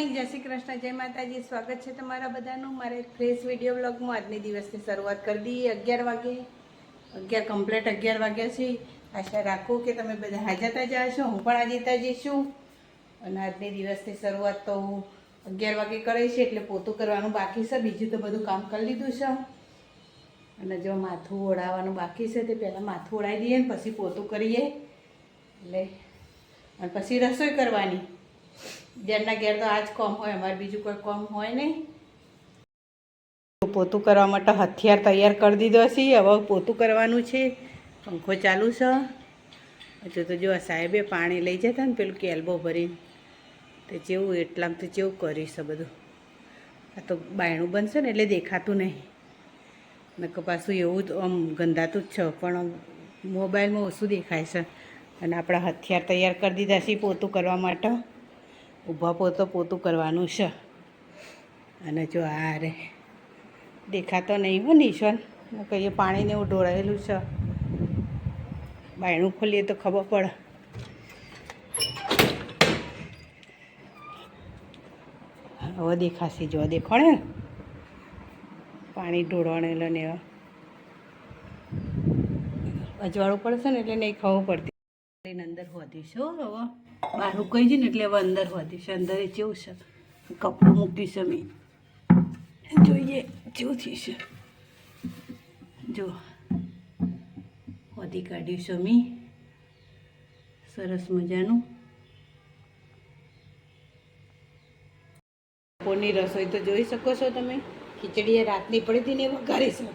Morning, જય શ્રી કૃષ્ણ, જય માતાજી। સ્વાગત છે તમારા બધાનું મારે ફ્રેશ વિડીયો બ્લોગમાં। આજની દિવસની શરૂઆત કરી દઈએ 11 વાગે। 11 કમ્પ્લીટ 11 વાગ્યા છે। આશા રાખું કે તમે બધા હાજર તાજા હશો, હું પણ આજે તાજી છું। અને આજની દિવસની શરૂઆત તો 11 વાગે કરી છે, એટલે પોતું કરવાનું બાકી છે, બીજું તો બધું કામ કરી લીધું છે। અને જો માથું ઓળાવવાનું બાકી છે તે પહેલાં માથું ઓળાવી દઈએ ને પછી પોતું કરીએ, એટલે અને પછી રસોઈ કરવાની। ઘેરના ઘેર તો આ જ કામ હોય, અમારે બીજું કોઈ કામ હોય નહીં। પોતું કરવા માટે હથિયાર તૈયાર કરી દીધો છે। હવે પોતું કરવાનું છે, પંખો ચાલુ છે। હજુ તો જો સાહેબે પાણી લઈ જતા ને પેલું કેલ્બો ભરીને, તો જેવું એટલામાં તો જેવું કરીશ બધું। આ તો બાયણું બનશે ને એટલે દેખાતું નહીં, નકર પાછું એવું જ આમ ગંધાતું જ છે, પણ મોબાઈલમાં ઓછું દેખાય છે। અને આપણા હથિયાર તૈયાર કરી દીધા છે પોતું કરવા માટે। ઊભા પોતું કરવાનું છે। અને જો આ રે દેખાતો નહીં હો નિશાન, કહીએ પાણીને એવું ઢોળાયેલું છે। બાયણું ખોલીએ તો ખબર પડે। હવે દેખાશે, જો દેખાડે ને પાણી ઢોળાણેલું ને એવા અજવાળું પડશે ને એટલે નહીં ખબર પડતી। અંદર હોતીશું હવે બહાર કહી છે ને એટલે હવે અંદર હોતીશ। અંદર એ કેવું છે, કપડું મૂક્યું છે મેં, જોઈએ જેવું થયું છે। જો હોતી કાઢ્યું છે મેં સરસ મજાનું। બપોરની રસોઈ તો જોઈ શકો છો તમે। ખીચડી રાતની પડી હતી ને એ વઘારી છે।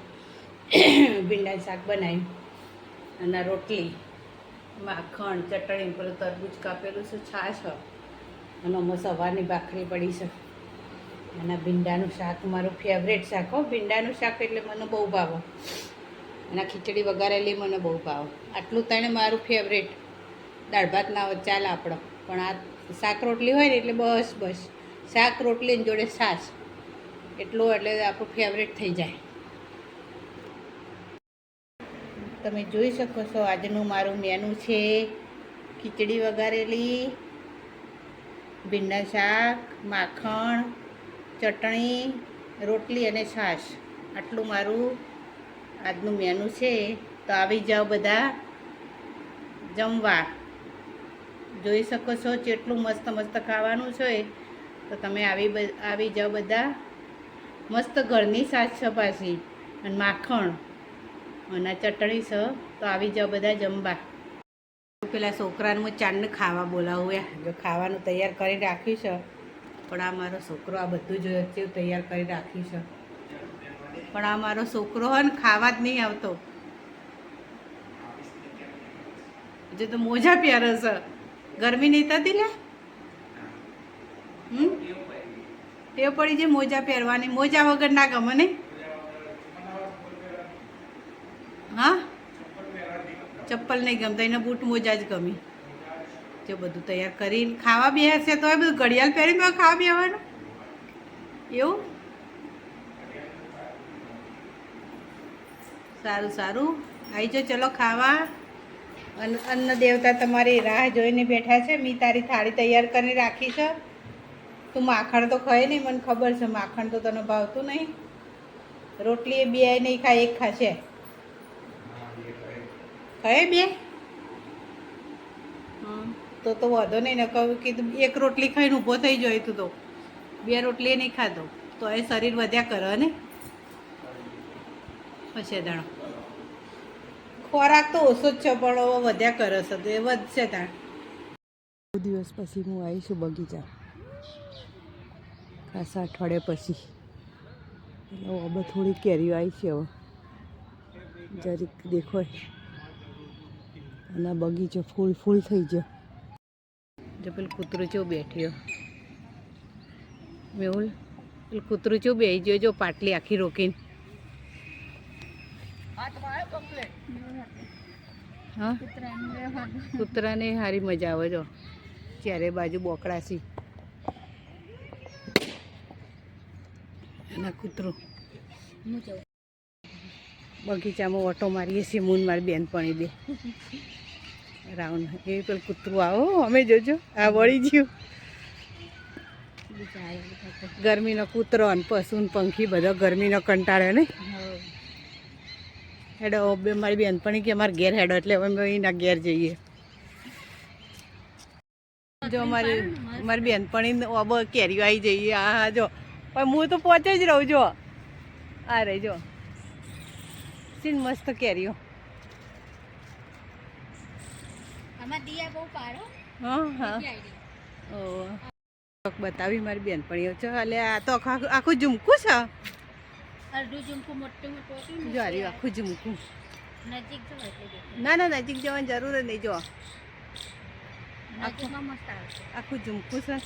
ભીંડાનું શાક બનાવ્યું અને રોટલી, માખણ, ચટણી, પેલું તરબૂચ કાપેલું છે, છાશ અને અમે સવારની ભાખરી પડી છે। અને ભીંડાનું શાક મારું ફેવરેટ શાક હો। ભીંડાનું શાક એટલે મને બહુ ભાવે, અને ખીચડી વઘારેલી મને બહુ ભાવે। આટલું તાણે મારું ફેવરેટ। દાળ ભાત ના હોય ચાલે આપણો, પણ આ શાક રોટલી હોય ને એટલે બસ બસ શાક રોટલીની જોડે છાશ, એટલું એટલે આપણું ફેવરેટ થઈ જાય। તમે જોઈ શકો છો આજનું મારું મેનુ છે ખીચડી વઘારેલી, ભીંડા શાક, માખણ, ચટણી, રોટલી અને છાશ। આટલું મારું આજનું મેનુ છે। તો આવી જાઓ બધા જમવા। જોઈ શકો છો કેટલું મસ્ત મસ્ત ખાવાનું છે, તો તમે આવી જાઓ બધા। મસ્ત ઘરની છાશ છે પાછી, અને માખણ અને ચટણી છે, તો આવી જાઓ બધા જમવા। પેલા છોકરાને હું ચાંદને ખાવા બોલાવું યાર, જો ખાવાનું તૈયાર કરી રાખ્યું છે, પણ આ મારો છોકરો આ બધું જ તૈયાર કરી રાખ્યું છે, પણ આ મારો છોકરો હોય ને ખાવા જ નહીં આવતો। હજુ તો મોજા પહેરે છે, ગરમી નહીં થતી લે? ટેવ પડી જાય મોજા પહેરવાની, મોજા વગર ના ગમે નહીં? હા, ચપ્પલ નહીં ગમતા, એને બૂટ મોજા જ ગમી। જો બધું તૈયાર કરીને ખાવા બેસે તો બધું ઘડિયાળ પહેરીને ખાવા બેવાનું એવું? સારું સારું, આવી જાઓ ચલો ખાવા। અન્ન દેવતા તમારી રાહ જોઈને બેઠા છે। મેં તારી થાળી તૈયાર કરીને રાખી છે। તું માખણ તો ખાય નહીં, મને ખબર છે, માખણ તો તને ભાવતું નહીં। રોટલી એ બે નહીં ખાય, એક ખાશે। ખાય બે? તો વાંધો નહીં ને, કહું કીધું એક રોટલી ખાઈને ઊભો થઈ જાય તું તો, બે રોટલી નહીં ખાતો તો એ શરીર વધ્યા કરે ને પછી દાણો। ખોરાક તો ઓછો જ છે, પણ વધ્યા કરે છે, તો એ વધશે તાણ। બહુ દિવસ પછી હું આવીશું બગીચા, ખાસા અઠવાડિયા પછી, એટલે હવે થોડી કેરીઓ આવી છે। હવે જરીક દેખાય, અને બગીચો ફૂલ થઈ ગયો। જો પેલું કૂતરું ચેવું બેઠ્યો, મેહુલ પેલું કૂતરું ચેવું બેસી ગયો, જો પાટલી આખી રોકીને। હા, કૂતરાને સારી મજા આવે, જો ચારે બાજુ બોકડાસી અને કૂતરું। બગીચામાં ઓટો મારીએ છીએ, મૂન મારી બેનપણી બે રાઉન્ડ, એ પેલું કૂતરું આવો અમે જોજો, આ વળી ગયું। ગરમીનો કૂતરો ને પશુ ને પંખી બધો ગરમીનો કંટાળ્યો ને. હેડો બે મારી બેનપણી કે અમારે ઘેર હેડો એટલે અમે એના ઘેર જઈએ. જો મારી બેનપણી ઓબ કેરીઓ આવી જઈએ. હા જો પણ હું તો પહોંચે જ રહું. જો આ રહી જો સીન મસ્ત કેરીઓ. હા હા બતાવી મારી બેનપણીઓ છે. એટલે આ તો આખું ઝુમકું છે. જો આખું ઝુમકું. ના ના નજીક જવાની જરૂર જ નહીં. જો આખું ઝુમકું છે.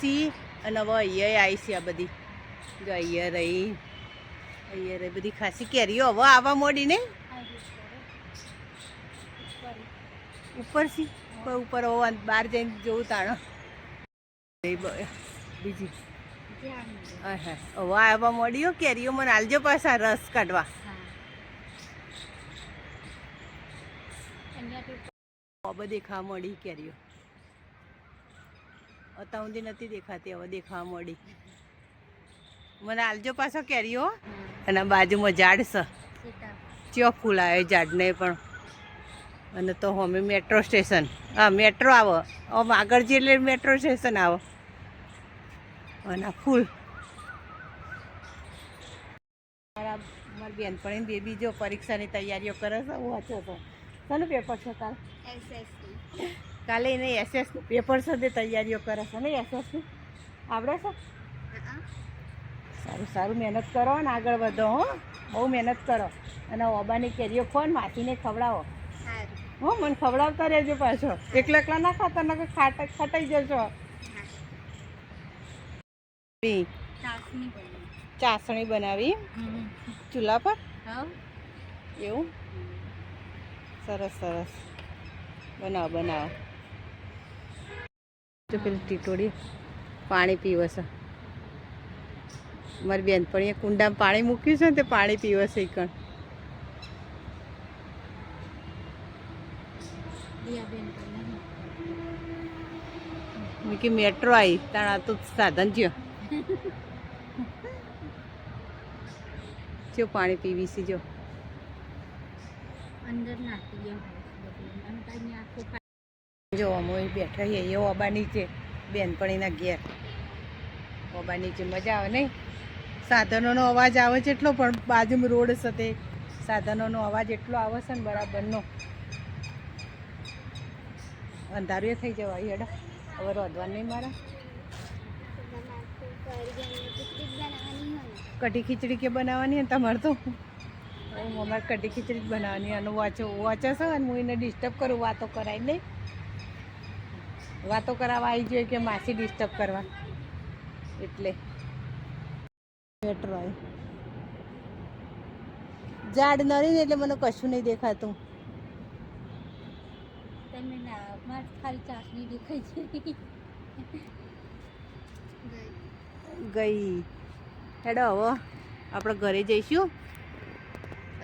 સી અને હવે અહીંયા આવી છે આ બધી. જો અહીંયા રહી બધી ખાસી કેરીઓ હવે આવવા મોડી ને ઉપર સી ઉપર બહાર જઈને જોવું તાણ બીજી. હા હવે આવવા મોડીઓ કેરીઓ મને આલજો પાછા રસ કાઢવા. હવે દેખાવા મળી કેરીઓ. અત્યાર સુધી નથી દેખાતી હવે દેખાવા મળી. મને આલજો પાછો કેરીઓ. અને બાજુમાં ઝાડ છે. ચો ફૂલ આવે ઝાડને પણ. અને તો અમે મેટ્રો સ્ટેશન. હા મેટ્રો આવો આમ આગળ જઈએ એટલે મેટ્રો સ્ટેશન આવો. અને ફૂલ મારી બેનપણી બેબી જો પરીક્ષાની તૈયારીઓ કરે છે. વાંચો તો શાનું પેપર છે કાલે? કાલે એને એસએસનું પેપર છે તે તૈયારીઓ કરે છે ને. એસએસનું આવડે છે? સારું સારું મહેનત કરો ને આગળ વધો. હો બહુ મહેનત કરો. અને ઓબાની કેરીઓ ખો ને માસીને ખવડાવો. હો મને ખવડાવતા રહેજો પાછો. એકલા એકલા ના ખાતા નકર ખટાઈ જશો. ચાસણી બનાવી ચૂલા પર. એવું સરસ સરસ બનાવો બનાવો. તો પેલી ટીટોડી પાણી પીવે છે. મારી બેનપણીએ કુંડામાં પાણી મૂક્યું છે ને તે પાણી પીવે છે. કણ કે મેટ્રો આવી તાણ આ તો સાધન જ્યો. જો પાણી પીવી છે. જો જો અમે બેઠા છીએ એ ઓબા નીચે બેનપણીના ઘેર. ઓબા નીચે મજા આવે નહીં. સાધનોનો અવાજ આવે છે એટલો પણ બાજુમાં રોડ છે તે સાધનોનો અવાજ એટલો આવે છે ને બરાબરનો. અંધારું થઈ જવાય. હેડો હવે રોધવાનું નહીં મારા. કઢી ખીચડી કે બનાવવાની હોય તમારે તો. અમારે કઢી ખીચડી જ બનાવવાની. અને વાંચે છે અને હું એને ડિસ્ટર્બ કરું. વાતો કરાય નહીં. વાતો કરાવવા આવી જોઈએ કે માસી ડિસ્ટર્બ કરવા એટલે. મેટ્રો આવી ઝાડ નરી ને એટલે મને કશું નહીં દેખાતું. ગઈ હેડો હવે આપણે ઘરે જઈશું.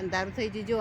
અંધારું થઈ જજો.